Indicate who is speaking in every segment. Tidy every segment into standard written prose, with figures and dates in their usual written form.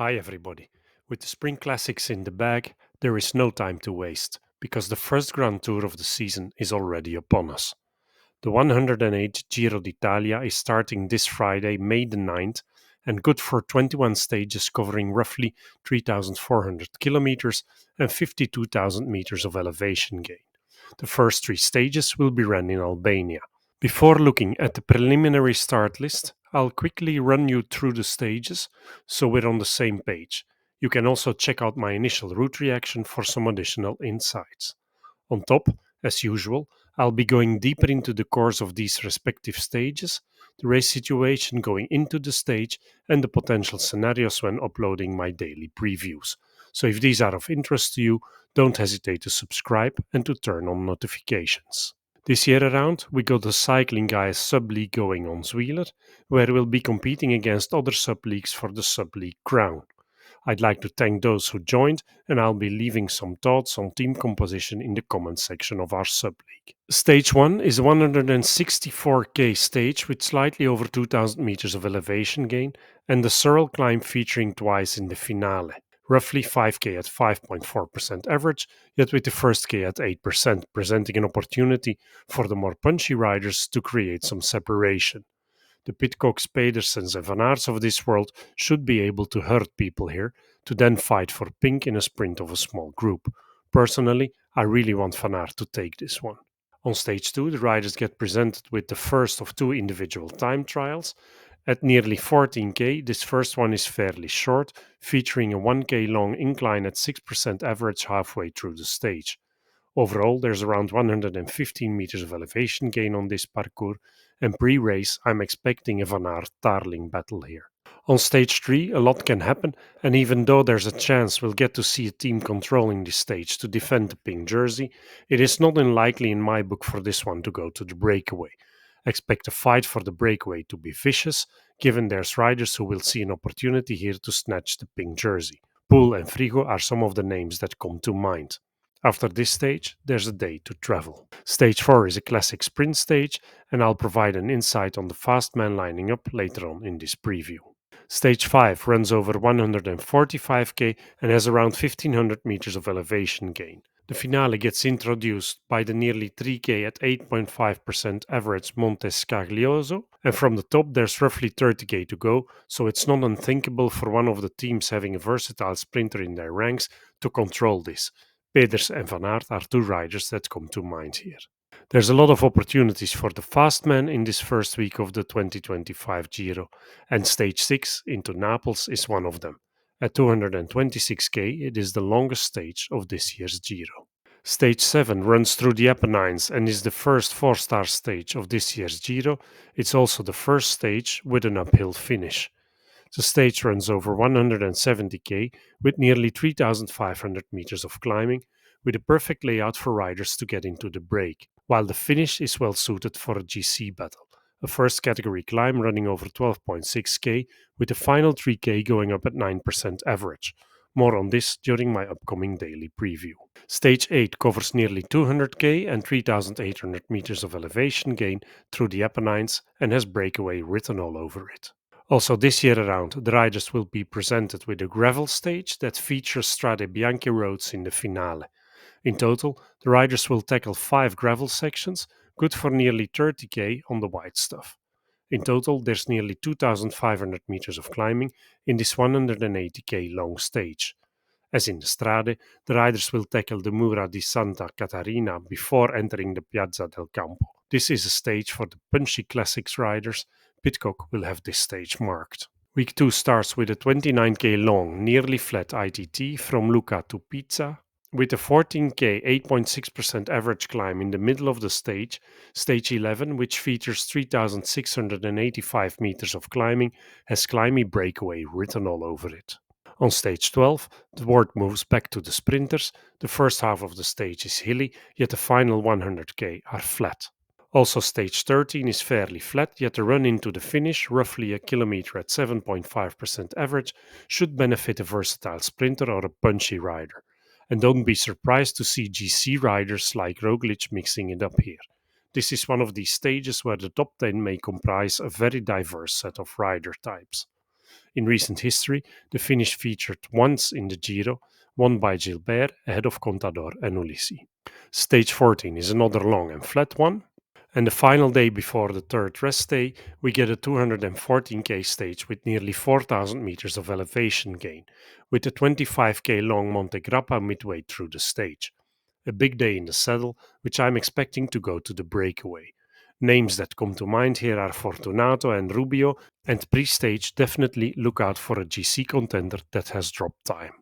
Speaker 1: Hi everybody. With the Spring Classics in the bag, there is no time to waste, because the first Grand Tour of the season is already upon us. The 108 Giro d'Italia is starting this Friday, May the 9th, and good for 21 stages covering roughly 3,400 kilometers and 52,000 meters of elevation gain. The first three stages will be run in Albania. Before looking at the preliminary start list, I'll quickly run you through the stages so we're on the same page. You can also check out my initial route reaction for some additional insights. On top, as usual, I'll be going deeper into the course of these respective stages, the race situation going into the stage, and the potential scenarios when uploading my daily previews. So if these are of interest to you, don't hesitate to subscribe and to turn on notifications. This year around, we got the Cycling Guys sub-league going on Zwieler, where we'll be competing against other sub-leagues for the sub-league crown. I'd like to thank those who joined, and I'll be leaving some thoughts on team composition in the comments section of our sub-league. Stage 1 is a 164k stage with slightly over 2000 meters of elevation gain and the Surrey climb featuring twice in the finale. Roughly 5k at 5.4% average, yet with the first k at 8%, presenting an opportunity for the more punchy riders to create some separation. The Pitcocks, Pedersens, and Van Aerts of this world should be able to hurt people here, to then fight for pink in a sprint of a small group. Personally, I really want Van Aert to take this one. On stage 2, the riders get presented with the first of two individual time trials. At nearly 14k, this first one is fairly short, featuring a 1k long incline at 6% average halfway through the stage. Overall, there's around 115 meters of elevation gain on this parcours, and pre-race I'm expecting a Van Aert-Tarling battle here. On stage 3, a lot can happen, and even though there's a chance we'll get to see a team controlling this stage to defend the pink jersey, it is not unlikely in my book for this one to go to the breakaway. Expect a fight for the breakaway to be vicious, given there's riders who will see an opportunity here to snatch the pink jersey. Poel and Frigo are some of the names that come to mind. After this stage, there's a day to travel. Stage 4 is a classic sprint stage, and I'll provide an insight on the fast man lining up later on in this preview. Stage 5 runs over 145k and has around 1500 meters of elevation gain. The finale gets introduced by the nearly 3k at 8.5% average Monte Scaglioso, and from the top there's roughly 30k to go, so it's not unthinkable for one of the teams having a versatile sprinter in their ranks to control this. Peders and Van Aert are two riders that come to mind here. There's a lot of opportunities for the fast man in this first week of the 2025 Giro, and stage 6 into Naples is one of them. At 226k, it is the longest stage of this year's Giro. Stage 7 runs through the Apennines and is the first 4-star stage of this year's Giro. It's also the first stage with an uphill finish. The stage runs over 170k with nearly 3,500 meters of climbing, with a perfect layout for riders to get into the break, while the finish is well suited for a GC battle. A first category climb running over 12.6k, with the final 3k going up at 9% average. More on this during my upcoming daily preview. Stage 8 covers nearly 200k and 3,800 meters of elevation gain through the Apennines and has breakaway written all over it. Also, this year around, the riders will be presented with a gravel stage that features Strade Bianche roads in the finale. In total, the riders will tackle 5 gravel sections, good for nearly 30k on the white stuff. In total, there's nearly 2,500 meters of climbing in this 180k long stage. As in the Strade, the riders will tackle the Mura di Santa Catarina before entering the Piazza del Campo. This is a stage for the punchy classics riders. Pidcock will have this stage marked. Week 2 starts with a 29k long, nearly flat ITT from Lucca to Pizza, with a 14k 8.6% average climb in the middle of the stage. Stage 11, which features 3,685 meters of climbing, has climby breakaway written all over it. On stage 12, the word moves back to the sprinters. The first half of the stage is hilly, yet the final 100k are flat. Also, stage 13 is fairly flat, yet the run into the finish, roughly a kilometer at 7.5% average, should benefit a versatile sprinter or a punchy rider. And don't be surprised to see GC riders like Roglic mixing it up here. This is one of these stages where the top 10 may comprise a very diverse set of rider types. In recent history, the finish featured once in the Giro, won by Gilbert ahead of Contador and Ulissi. Stage 14 is another long and flat one. And the final day before the third rest day, we get a 214k stage with nearly 4,000 meters of elevation gain, with a 25k long Monte Grappa midway through the stage. A big day in the saddle, which I'm expecting to go to the breakaway. Names that come to mind here are Fortunato and Rubio, and pre-stage definitely look out for a GC contender that has dropped time.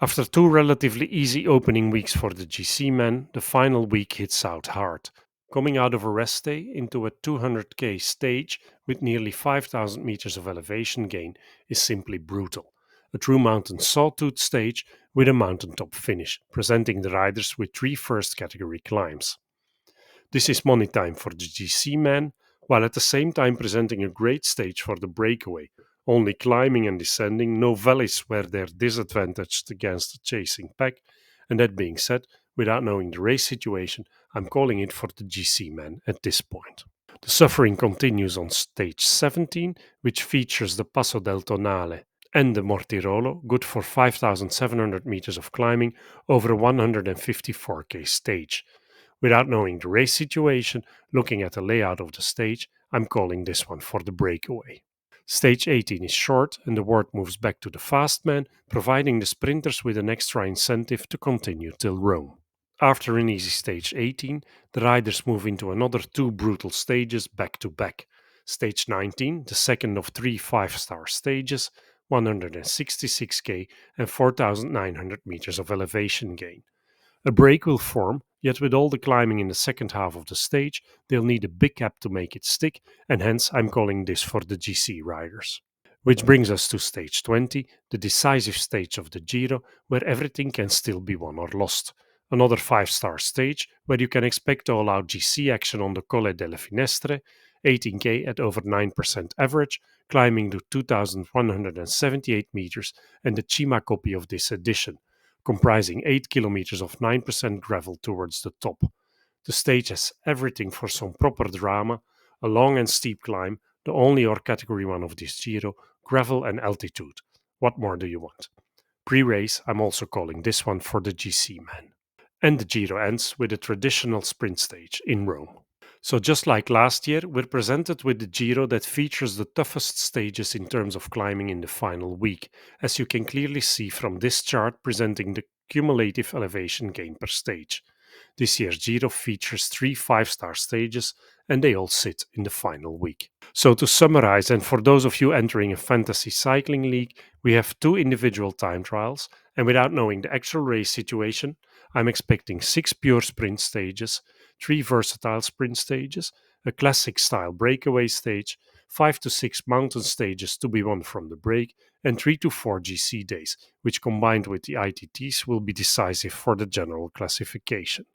Speaker 1: After two relatively easy opening weeks for the GC men, the final week hits out hard. Coming out of a rest day into a 200k stage with nearly 5,000 meters of elevation gain is simply brutal. A true mountain sawtooth stage with a mountaintop finish, presenting the riders with three first category climbs. This is money time for the GC man, while at the same time presenting a great stage for the breakaway. Only climbing and descending, no valleys where they're disadvantaged against the chasing pack. And that being said, without knowing the race situation, I'm calling it for the GC man at this point. The suffering continues on stage 17, which features the Passo del Tonale and the Mortirolo, good for 5,700 meters of climbing over a 154k stage. Without knowing the race situation, looking at the layout of the stage, I'm calling this one for the breakaway. Stage 18 is short and the word moves back to the fast man, providing the sprinters with an extra incentive to continue till Rome. After an easy stage 18, the riders move into another two brutal stages back to back. Stage 19, the second of three 5-star stages, 166k and 4,900 meters of elevation gain. A break will form, yet with all the climbing in the second half of the stage, they'll need a big gap to make it stick, and hence I'm calling this for the GC riders. Which brings us to stage 20, the decisive stage of the Giro, where everything can still be won or lost. Another 5-star stage, where you can expect all out GC action on the Colle delle Finestre, 18k at over 9% average, climbing to 2,178 meters, and the Cima copy of this edition, comprising 8 kilometers of 9% gravel towards the top. The stage has everything for some proper drama, a long and steep climb, the only or category 1 of this Giro, gravel and altitude. What more do you want? Pre-race, I'm also calling this one for the GC man. And the Giro ends with a traditional sprint stage in Rome. So just like last year, we're presented with the Giro that features the toughest stages in terms of climbing in the final week, as you can clearly see from this chart presenting the cumulative elevation gain per stage. This year's Giro features three 5-star stages, and they all sit in the final week. So to summarize, and for those of you entering a fantasy cycling league, we have two individual time trials, and without knowing the actual race situation, I'm expecting 6 pure sprint stages, 3 versatile sprint stages, a classic style breakaway stage, 5 to 6 mountain stages to be won from the break, and 3 to 4 GC days, which combined with the ITTs will be decisive for the general classification.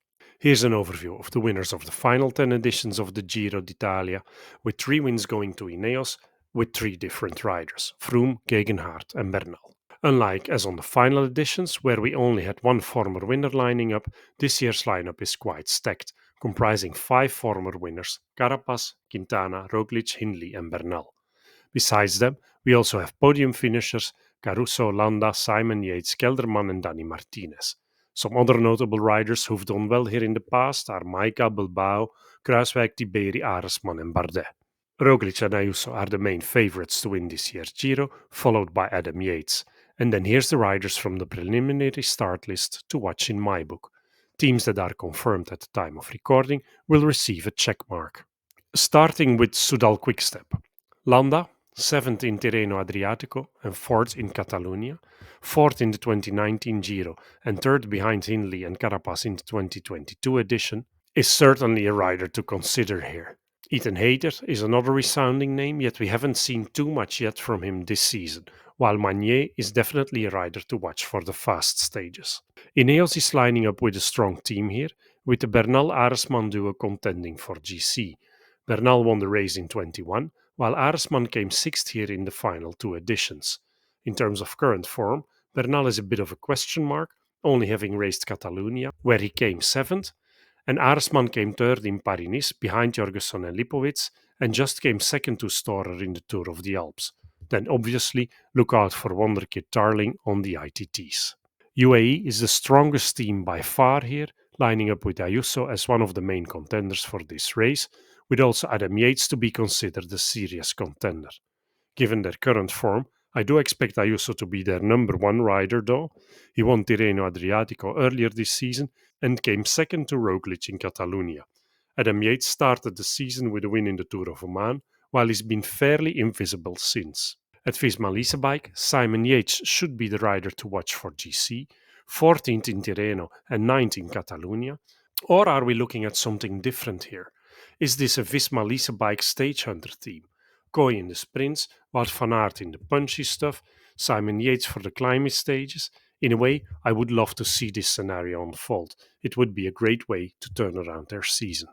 Speaker 1: Here's an overview of the winners of the final 10 editions of the Giro d'Italia, with 3 wins going to Ineos, with 3 different riders, Froome, Gegenhardt and Bernal. Unlike as on the final editions, where we only had one former winner lining up, this year's lineup is quite stacked, comprising 5 former winners, Carapaz, Quintana, Roglic, Hindley and Bernal. Besides them, we also have podium finishers, Caruso, Landa, Simon Yates, Kelderman and Dani Martinez. Some other notable riders who've done well here in the past are Maika, Bilbao, Kruiswijk, Tiberi, Aresman and Bardet. Roglic and Ayuso are the main favourites to win this year's Giro, followed by Adam Yates. And then here's the riders from the preliminary start list to watch in my book. Teams that are confirmed at the time of recording will receive a check mark. Starting with Soudal Quickstep. Landa, 7th in Tirreno Adriatico and 4th in Catalonia, 4th in the 2019 Giro and 3rd behind Hindley and Carapaz in the 2022 edition, is certainly a rider to consider here. Ethan Hayter is another resounding name, yet we haven't seen too much yet from him this season, while Magnier is definitely a rider to watch for the fast stages. Ineos is lining up with a strong team here, with the Bernal-Aresman duo contending for GC. Bernal won the race in 21, while Aresman came 6th here in the final 2 editions. In terms of current form, Bernal is a bit of a question mark, only having raced Catalonia, where he came 7th, and Aresman came 3rd in Paris-Nice behind Jorgenson and Lipowitz, and just came 2nd to Storer in the Tour of the Alps. Then obviously look out for wonderkid Darling on the ITTs. UAE is the strongest team by far here, lining up with Ayuso as one of the main contenders for this race, with also Adam Yates to be considered a serious contender. Given their current form, I do expect Ayuso to be their number one rider though. He won Tirreno Adriatico earlier this season and came second to Roglic in Catalonia. Adam Yates started the season with a win in the Tour of Oman, while he's been fairly invisible since. At Visma Leasebike, Simon Yates should be the rider to watch for GC, 14th in Tirreno and 9th in Catalonia. Or are we looking at something different here? Is this a Visma Leasebike stage hunter team? Kooi in the sprints, Wout van Aert in the punchy stuff, Simon Yates for the climate stages. In a way, I would love to see this scenario unfold. It would be a great way to turn around their season.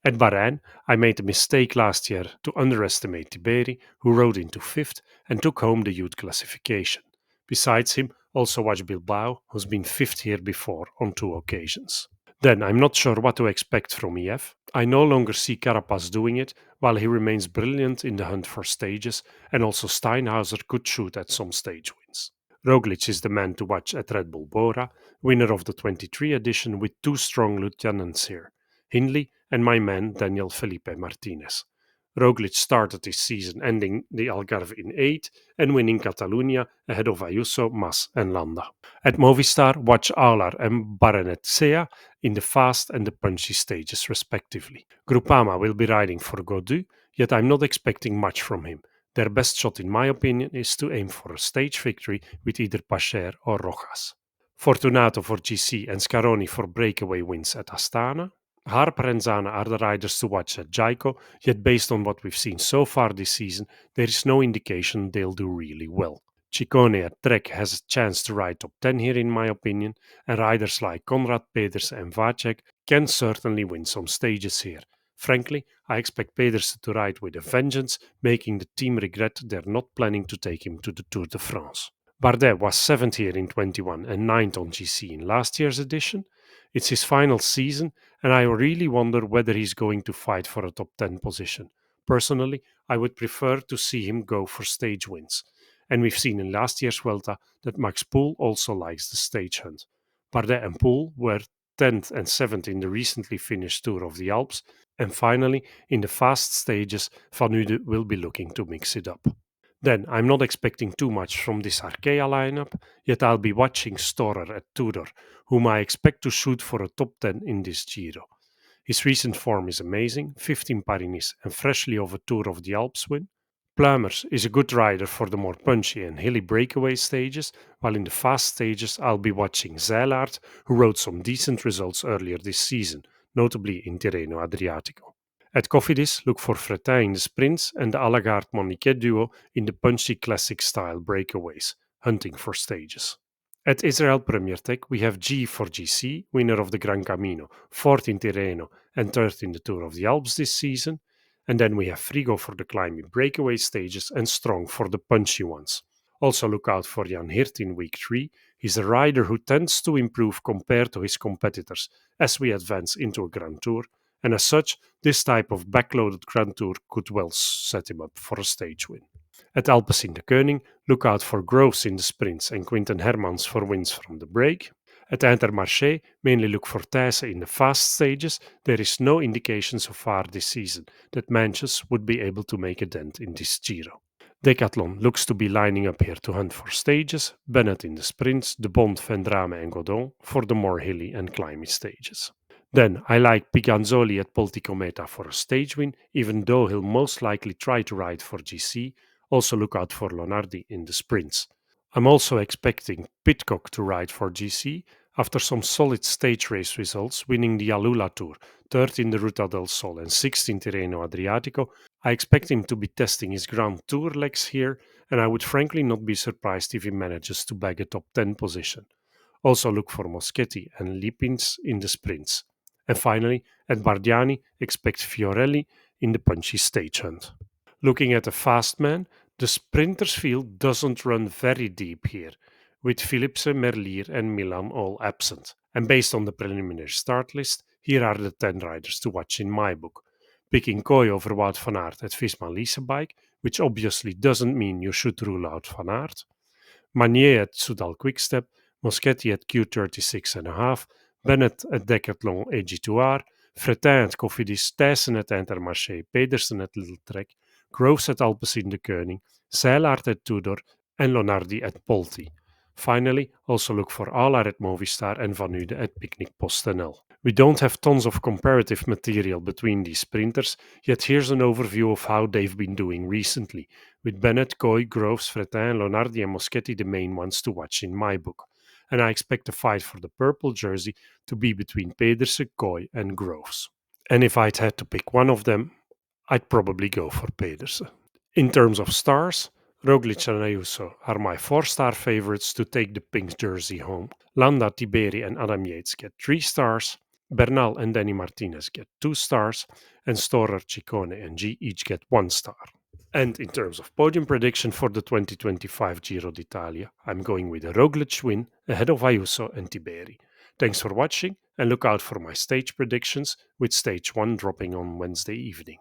Speaker 1: At Bahrain, I made a mistake last year to underestimate Tiberi, who rode into fifth and took home the youth classification. Besides him, also watch Bilbao, who's been fifth here before on two occasions. Then I'm not sure what to expect from EF. I no longer see Carapaz doing it, while he remains brilliant in the hunt for stages, and also Steinhauser could shoot at some stage wins. Roglic is the man to watch at Red Bull Bora, winner of the 23 edition with two strong lieutenants here, Hindley and my man Daniel Felipe Martinez. Roglic started this season ending the Algarve in 8th and winning Catalunya ahead of Ayuso, Mas and Landa. At Movistar, watch Aular and Barenetsea in the fast and the punchy stages respectively. Groupama will be riding for Gaudu, yet I'm not expecting much from him. Their best shot in my opinion is to aim for a stage victory with either Pacher or Rojas. Fortunato for GC and Scaroni for breakaway wins at Astana. Harper and Zana are the riders to watch at Jaiko, yet based on what we've seen so far this season, there is no indication they'll do really well. Ciccone at Trek has a chance to ride top 10 here in my opinion, and riders like Konrad Pedersen and Vacek can certainly win some stages here. Frankly, I expect Pedersen to ride with a vengeance, making the team regret they're not planning to take him to the Tour de France. Bardet was 7th here in 21 and 9th on GC in last year's edition. It's his final season, and I really wonder whether he's going to fight for a top 10 position. Personally, I would prefer to see him go for stage wins. And we've seen in last year's Vuelta that Max Poel also likes the stage hunt. Bardet and Poel were 10th and 7th in the recently finished Tour of the Alps, and finally, in the fast stages, Van Ude will be looking to mix it up. Then, I'm not expecting too much from this Arkea lineup, yet I'll be watching Storer at Tudor, whom I expect to shoot for a top 10 in this Giro. His recent form is amazing, 15 Paris and freshly off a Tour of the Alps win. Pluimers is a good rider for the more punchy and hilly breakaway stages, while in the fast stages I'll be watching Zeilaert, who rode some decent results earlier this season, notably in Tirreno Adriatico. At Cofidis, look for Fretin in the sprints and the Allagaard-Moniquet duo in the punchy classic-style breakaways, hunting for stages. At Israel Premier Tech, we have G for GC, winner of the Gran Camino, 4th in Tirreno and 3rd in the Tour of the Alps this season. And then we have Frigo for the climbing breakaway stages and Strong for the punchy ones. Also look out for Jan Hirt in week 3. He's a rider who tends to improve compared to his competitors as we advance into a Grand Tour, and as such, this type of backloaded Grand Tour could well set him up for a stage win. At Alpecin de Koning, look out for Groves in the sprints and Quinten Hermans for wins from the break. At Intermarché, mainly look for Thijssen in the fast stages. There is no indication so far this season that Manches would be able to make a dent in this Giro. Decathlon looks to be lining up here to hunt for stages, Bennett in the sprints, De Bond, Vendrame and Godon for the more hilly and climby stages. Then I like Piganzoli at Polticometa for a stage win, even though he'll most likely try to ride for GC. Also look out for Lonardi in the sprints. I'm also expecting Pitcock to ride for GC after some solid stage race results, winning the Alula Tour, 3rd in the Ruta del Sol and 6th in Tirreno Adriatico. I expect him to be testing his Grand Tour legs here, and I would frankly not be surprised if he manages to bag a top 10 position. Also look for Moschetti and Lipins in the sprints. And finally, at Bardiani, expect Fiorelli in the punchy stage hunt. Looking at the fast man, the sprinters field doesn't run very deep here, with Philipsen, Merlier and Milan all absent. And based on the preliminary start list, here are the 10 riders to watch in my book. Picking Kooi over Wout van Aert at Visma Leasebike, which obviously doesn't mean you should rule out Van Aert. Magnier at Soudal Quickstep, Moschetti at Q36.5, Bennett at Decathlon AG2R, Fretin at Cofidis, Thijssen at Intermarché, Pedersen at Little Trek, Groves at Alpecin de Koning, Seilaert at Tudor, and Lonardi at Polti. Finally, also look for Ala at Movistar and Van Ude at Picnic PostNL. We don't have tons of comparative material between these sprinters, yet here's an overview of how they've been doing recently, with Bennett, Coy, Groves, Fretin, Lonardi, and Moschetti the main ones to watch in my book. And I expect the fight for the purple jersey to be between Pedersen, Coy, and Groves. And if I'd had to pick one of them, I'd probably go for Pedersen. In terms of stars, Roglic and Ayuso are my 4-star favorites to take the pink jersey home. Landa, Tiberi, and Adam Yates get 3 stars. Bernal and Danny Martinez get 2 stars. And Storer, Ciccone, and G each get 1 star. And in terms of podium prediction for the 2025 Giro d'Italia, I'm going with a Roglic win ahead of Ayuso and Tiberi. Thanks for watching and look out for my stage predictions, with stage 1 dropping on Wednesday evening.